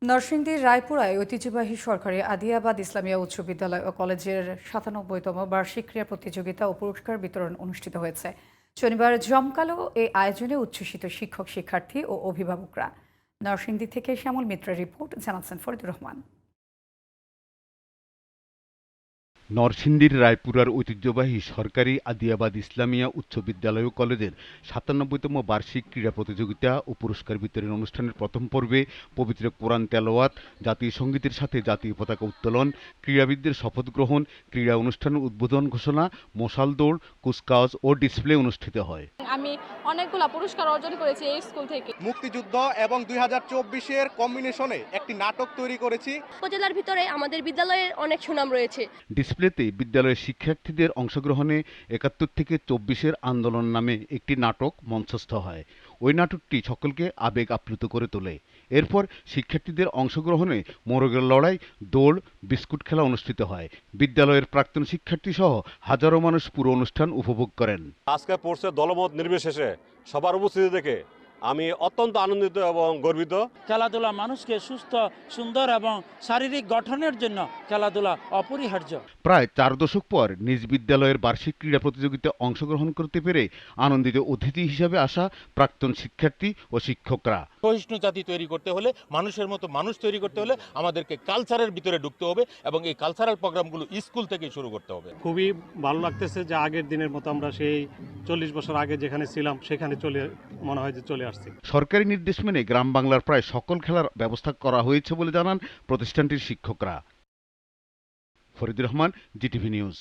নরসিংদীর রায়পুরায় ঐতিহ্যবাহী সরকারি আদিয়াবাদ ইসলামিয়া উচ্চ বিদ্যালয় ও কলেজের ৯৭তম বার্ষিক ক্রীড়া প্রতিযোগিতা ও পুরস্কার বিতরণ অনুষ্ঠিত হয়েছে। শনিবার জমকালো এই আয়োজনে উচ্ছ্বসিত শিক্ষক শিক্ষার্থী ও অভিভাবকরা। নরসিংদী থেকে শ্যামল মিত্রের রিপোর্ট, জানাচ্ছেন ফরিদুর রহমান। নরসিংদীর রায়পুরার ঐতিহ্যবাহী সরকারি আদিয়াবাদ ইসলামিয়া উচ্চ বিদ্যালয় ও কলেজের ৯৭তম বার্ষিক ক্রীড়া প্রতিযোগিতা ও পুরস্কার বিতরণ অনুষ্ঠানের প্রথম পর্বে পবিত্র কোরআন তেলাওয়াত, জাতীয় সঙ্গীতের সাথে জাতীয় পতাকা উত্তোলন, ক্রীড়াবিদদের শপথ গ্রহণ, ক্রীড়া অনুষ্ঠানের উদ্বোধন ঘোষণা, মশাল দৌড়, কুচকাওয়াজ ও ডিসপ্লে অনুষ্ঠিত হয়। আমি অনেকগুলো পুরস্কার অর্জন করেছি এই স্কুল থেকে। মুক্তিযুদ্ধ এবং ২০২৪-এর কম্বিনেশনে একটি নাটক তৈরি করেছি। উপজেলার ভিতরে আমাদের বিদ্যালয়ের অনেক সুনাম রয়েছে। ডিসপ্লেতে বিদ্যালয়ের শিক্ষার্থীদের অংশগ্রহণে ৭১ থেকে ২৪-এর আন্দোলন নামে একটি নাটক মঞ্চস্থ হয়। ওই নাটকটি সকলকে আবেগ আপ্লুত করে তোলে। এরপর শিক্ষার্থীদের অংশগ্রহণে মোরগের লড়াই, দৌড়, বিস্কুট খেলা অনুষ্ঠিত হয়। বিদ্যালয়ের প্রাক্তন শিক্ষার্থী সহ হাজারো মানুষ পুরো অনুষ্ঠান উপভোগ করেন। আজকে স্পোর্টসের দলমত নির্বিশেষে সবার উপস্থিতি দেখে আমি অত্যন্ত আনন্দিত এবং গর্বিত। খেলাধুলা মানুষকে সুস্থ, সুন্দর এবং শারীরিক গঠনের জন্য খেলাধুলা অপরিহার্য। প্রায় ৪ দশক পর নিজ বিদ্যালয়ের বার্ষিক ক্রীড়া প্রতিযোগিতায় অংশগ্রহণ করতে পেরে আনন্দিত অতিথি হিসেবে আসা প্রাক্তন শিক্ষার্থী ও শিক্ষকরা। সহিষ্ণু জাতি তৈরি করতে হলে, মানুষের মতো মানুষ তৈরি করতে হলে আমাদেরকে কালচারের ভিতরে ঢুকতে হবে এবং এই কালচারাল প্রোগ্রামগুলো স্কুল থেকেই শুরু করতে হবে। খুবই ভালো লাগতেছে যে আগের দিনের মতো আমরা সেই ৪০ বছর আগে যেখানে ছিলাম সেখানে মনে হয় যে চলে আসছি। সরকারি নির্দেশ মেনে গ্রাম বাংলার প্রায় সকল খেলার ব্যবস্থা করা হয়েছে বলে জানান প্রতিষ্ঠানটির শিক্ষকরা। Faridur Rahman, GTV news.